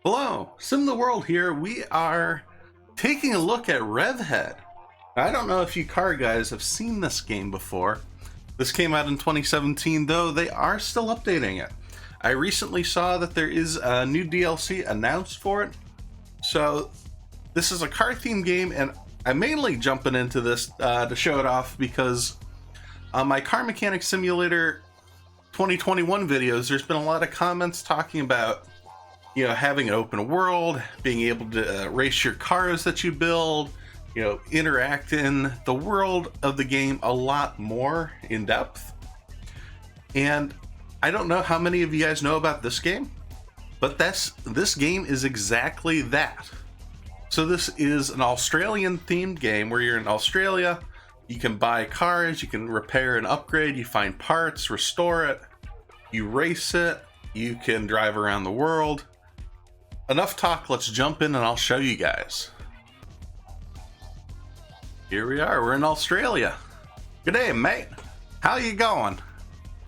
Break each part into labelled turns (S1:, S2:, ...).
S1: Hello, SimTheWorld here. We are taking a look at Revhead. I don't know if you car guys have seen this game before. This came out in 2017, though they are still updating it. I recently saw that there is a new DLC announced for it. So this is a car-themed game, and I'm mainly jumping into this to show it off because on my Car Mechanic Simulator 2021 videos, there's been a lot of comments talking about having an open world, being able to race your cars that you build, interact in the world of the game a lot more in depth. And I don't know how many of you guys know about this game, but this game is exactly that. So this is an Australian themed game where you're in Australia, you can buy cars, you can repair and upgrade, you find parts, restore it, you race it, you can drive around the world. Enough talk, let's jump in and I'll show you guys. Here we are, we're in Australia. Good day, mate. How you going?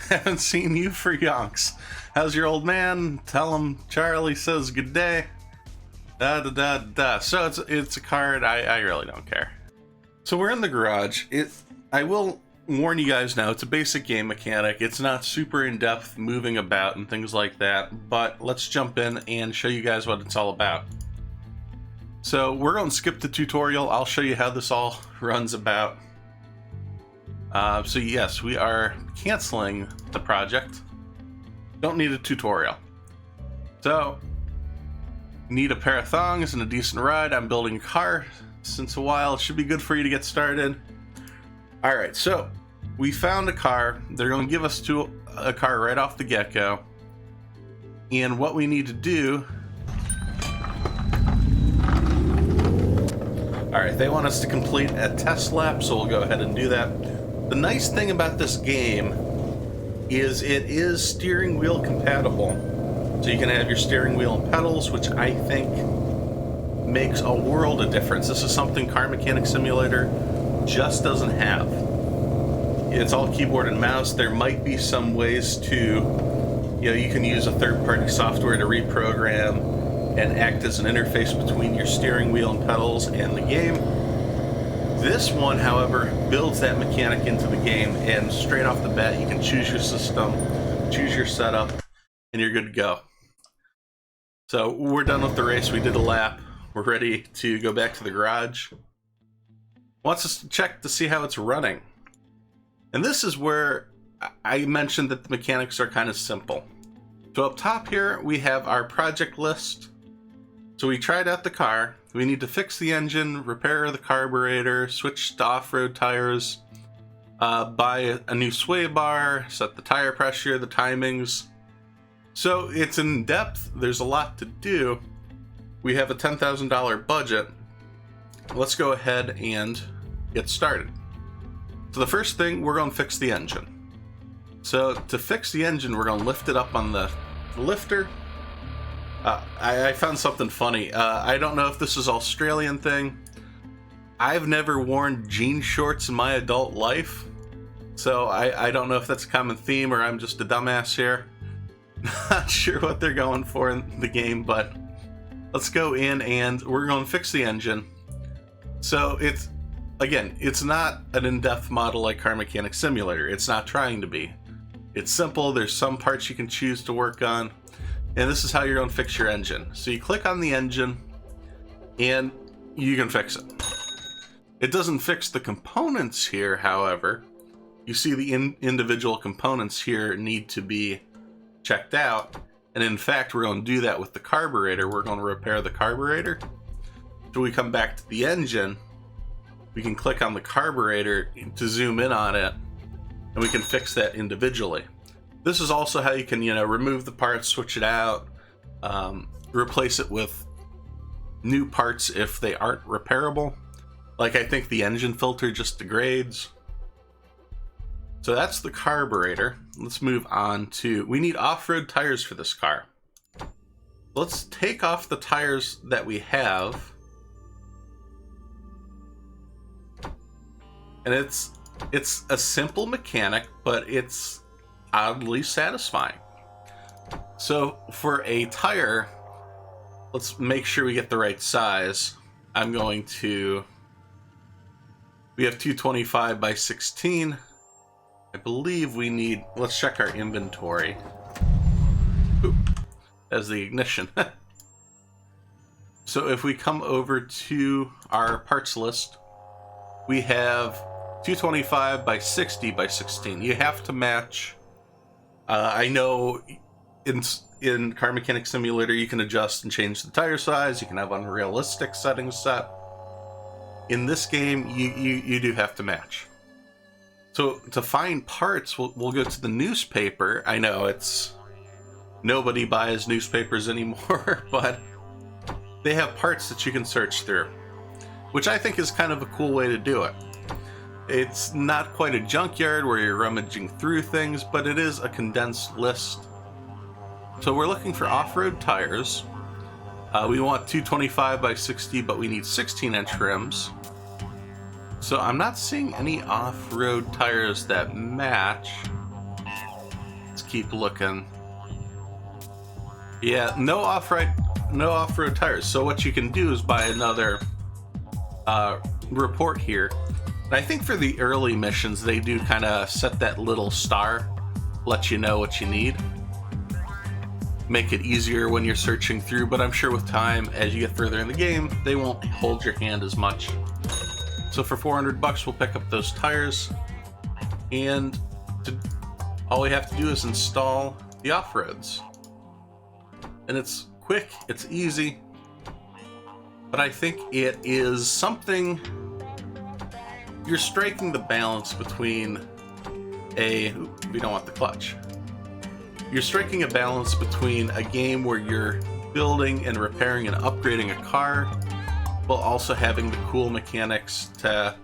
S1: Haven't seen you for yonks. How's your old man? Tell him Charlie says good day. So it's a card, I really don't care. So we're in the garage. I will warn you guys now, it's a basic game mechanic. It's not super in-depth moving about and things like that, but let's jump in and show you guys what it's all about. So we're going to skip the tutorial. I'll show you how this all runs about. So yes, we are canceling the project. Don't need a tutorial. So, need a pair of thongs and a decent ride. I'm building a car since a while. It should be good for you to get started. Alright, so we found a car. They're going to give us a car right off the get-go. And what we need to do... Alright, they want us to complete a test lap, so we'll go ahead and do that. The nice thing about this game is it is steering wheel compatible. So you can have your steering wheel and pedals, which I think makes a world of difference. This is something Car Mechanic Simulator just doesn't have. It's all keyboard and mouse. There might be some ways to, you can use a third-party software to reprogram and act as an interface between your steering wheel and pedals and the game. This one, however, builds that mechanic into the game, and straight off the bat, you can choose your system, choose your setup, and you're good to go. So we're done with the race. We did a lap. We're ready to go back to the garage. Wants us to check to see how it's running. And this is where I mentioned that the mechanics are kind of simple. So up top here, we have our project list. So we tried out the car. We need to fix the engine, repair the carburetor, switch to off-road tires, buy a new sway bar, set the tire pressure, the timings. So it's in depth. There's a lot to do. We have a $10,000 budget. Let's go ahead and get started. So the first thing, we're going to fix the engine. So to fix the engine, we're going to lift it up on the lifter. I found something funny. I don't know if this is an Australian thing. I've never worn jean shorts in my adult life. So I don't know if that's a common theme or I'm just a dumbass here. Not sure what they're going for in the game, but let's go in and we're going to fix the engine. So it's not an in-depth model like Car Mechanic Simulator. It's not trying to be. It's simple. There's some parts you can choose to work on. And this is how you're going to fix your engine. So you click on the engine and you can fix it. It doesn't fix the components here, however. You see the individual components here need to be checked out. And in fact, we're going to do that with the carburetor. We're going to repair the carburetor. So we come back to the engine. We can click on the carburetor to zoom in on it, and we can fix that individually. This is also how you can, remove the parts, switch it out, replace it with new parts if they aren't repairable. Like I think the engine filter just degrades. So that's the carburetor. Let's move on to, we need off-road tires for this car. Let's take off the tires that we have. And it's a simple mechanic, but it's oddly satisfying. So for a tire, let's make sure we get the right size. I'm going to... We have 225 by 16. I believe we need... Let's check our inventory. Oop, as the ignition. So if we come over to our parts list, we have 225 by 60 by 16. You have to match. I know in Car Mechanic Simulator you can adjust and change the tire size. You can have unrealistic settings set. In this game, you do have to match. So to find parts, we'll go to the newspaper. I know it's... Nobody buys newspapers anymore, but they have parts that you can search through, which I think is kind of a cool way to do it. It's not quite a junkyard where you're rummaging through things, but it is a condensed list. So we're looking for off-road tires. We want 225 by 60, but we need 16-inch rims. So I'm not seeing any off-road tires that match. Let's keep looking. Yeah, no off-road tires. So what you can do is buy another report here. And I think for the early missions, they do kind of set that little star, let you know what you need. Make it easier when you're searching through, but I'm sure with time, as you get further in the game, they won't hold your hand as much. So for 400 bucks, we'll pick up those tires, and all we have to do is install the off-roads. And it's quick, it's easy, but I think it is something... You're striking the balance between we don't want the clutch. You're striking a balance between a game where you're building and repairing and upgrading a car, while also having the cool mechanics to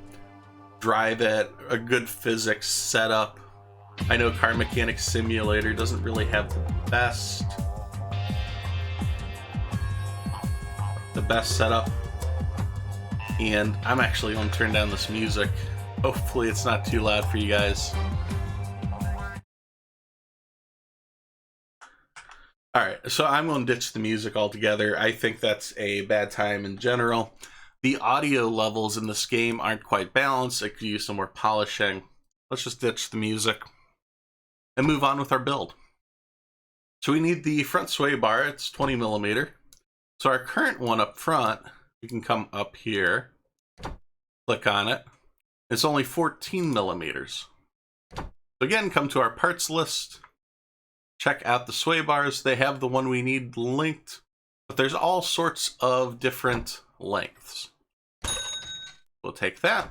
S1: drive it, a good physics setup. I know Car Mechanic Simulator doesn't really have the best setup. And I'm actually going to turn down this music. Hopefully it's not too loud for you guys. Alright, so I'm going to ditch the music altogether. I think that's a bad time in general. The audio levels in this game aren't quite balanced. It could use some more polishing. Let's just ditch the music and move on with our build. So we need the front sway bar. It's 20 millimeter. So our current one up front, you can come up here, click on it. It's only 14 millimeters. So again, come to our parts list, check out the sway bars. They have the one we need linked, but there's all sorts of different lengths. We'll take that.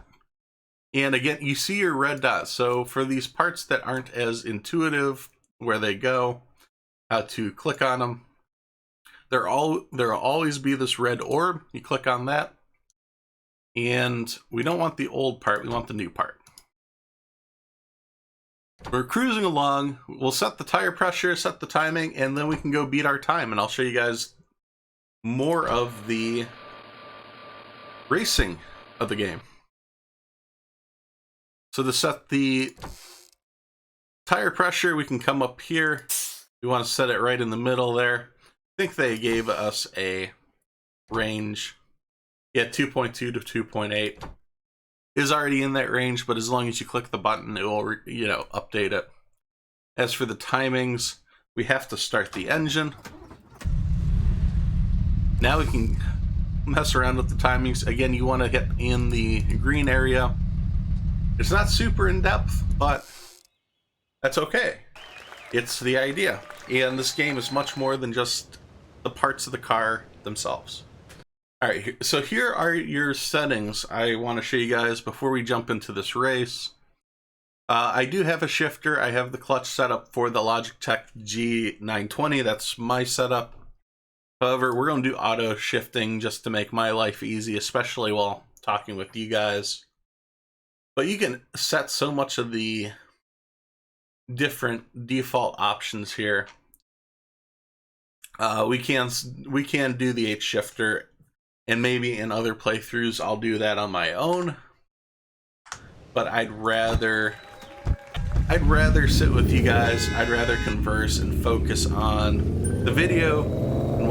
S1: And again, you see your red dots. So for these parts that aren't as intuitive where they go, how to click on them, there'll always be this red orb. You click on that, and we don't want the old part, we want the new part. We're cruising along. We'll set the tire pressure, set the timing, and then we can go beat our time, and I'll show you guys more of the racing of the game. So to set the tire pressure, we can come up here. We want to set it right in the middle there. I think they gave us a range. Yeah, 2.2 to 2.8 is already in that range, but as long as you click the button, it will, update it. As for the timings, we have to start the engine. Now we can mess around with the timings. Again, you want to hit in the green area. It's not super in depth, but that's okay. It's the idea. And this game is much more than just the parts of the car themselves. All right, so here are your settings I want to show you guys before we jump into this race. I do have a shifter. I have the clutch set up for the Logitech G920. That's my setup. However, we're going to do auto shifting just to make my life easy, especially while talking with you guys. But you can set so much of the different default options here. We can do the H shifter, and maybe in other playthroughs I'll do that on my own. But I'd rather sit with you guys. I'd rather converse and focus on the video and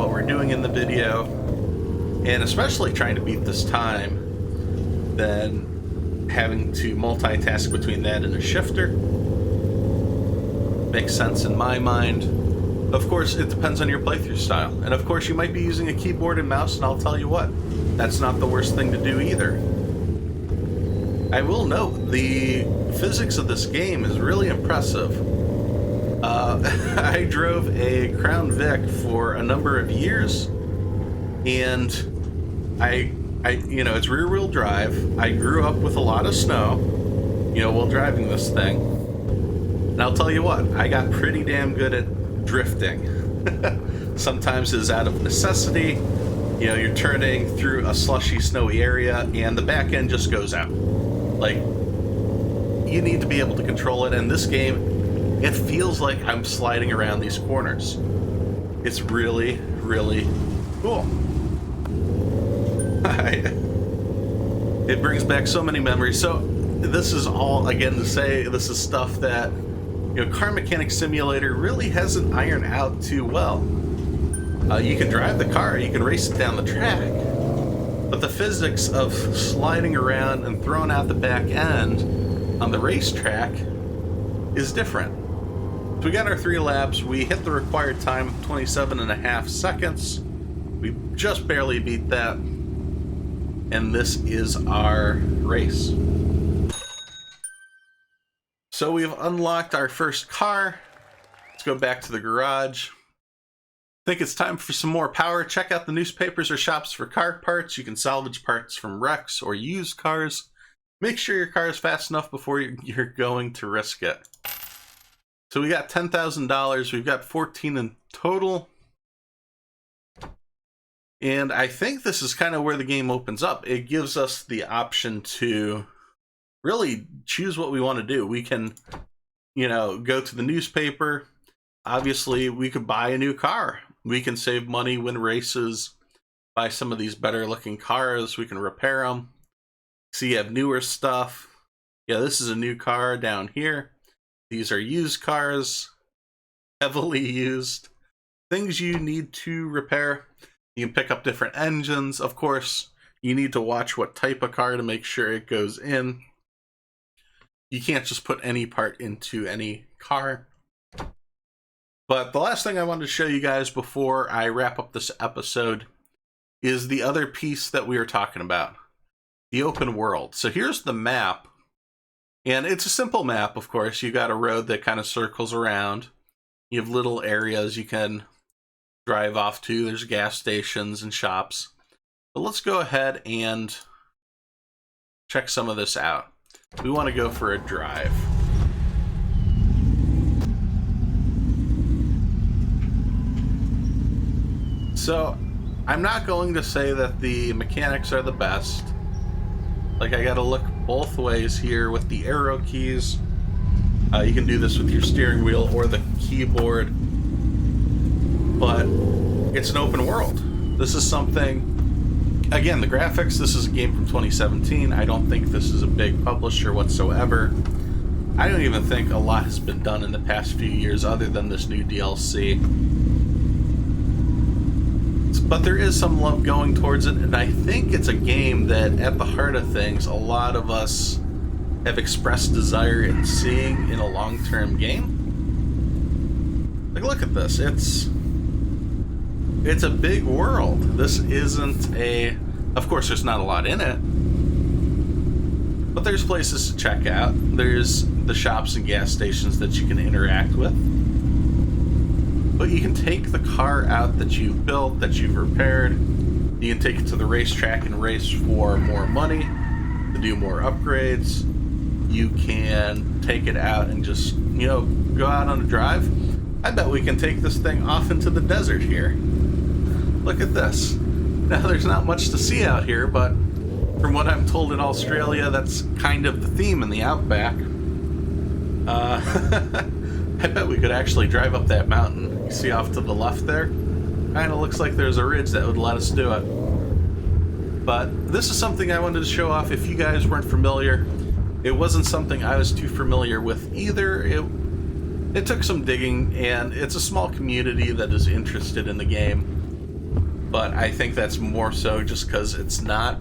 S1: but I think that's more so just because it's not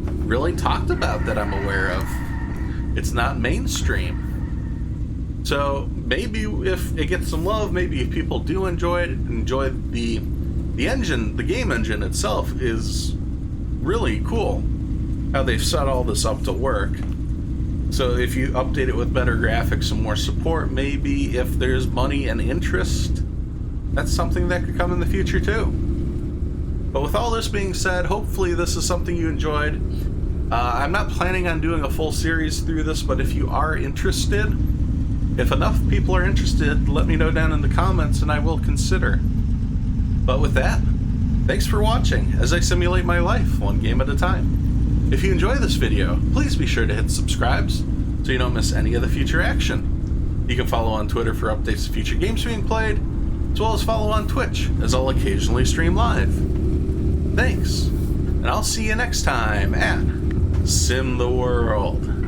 S1: really talked about that I'm aware of. It's not mainstream. So maybe if it gets some love, maybe if people do enjoy the engine, the game engine itself is really cool. How they've set all this up to work. So if you update it with better graphics and more support, maybe if there's money and interest, that's something that could come in the future too. But with all this being said, hopefully this is something you enjoyed. I'm not planning on doing a full series through this, but if you are interested, if enough people are interested, let me know down in the comments and I will consider. But with that, thanks for watching as I simulate my life one game at a time. If you enjoy this video, please be sure to hit subscribes so you don't miss any of the future action. You can follow on Twitter for updates to future games being played, as well as follow on Twitch, as I'll occasionally stream live. Thanks, and I'll see you next time at SimTheWorld.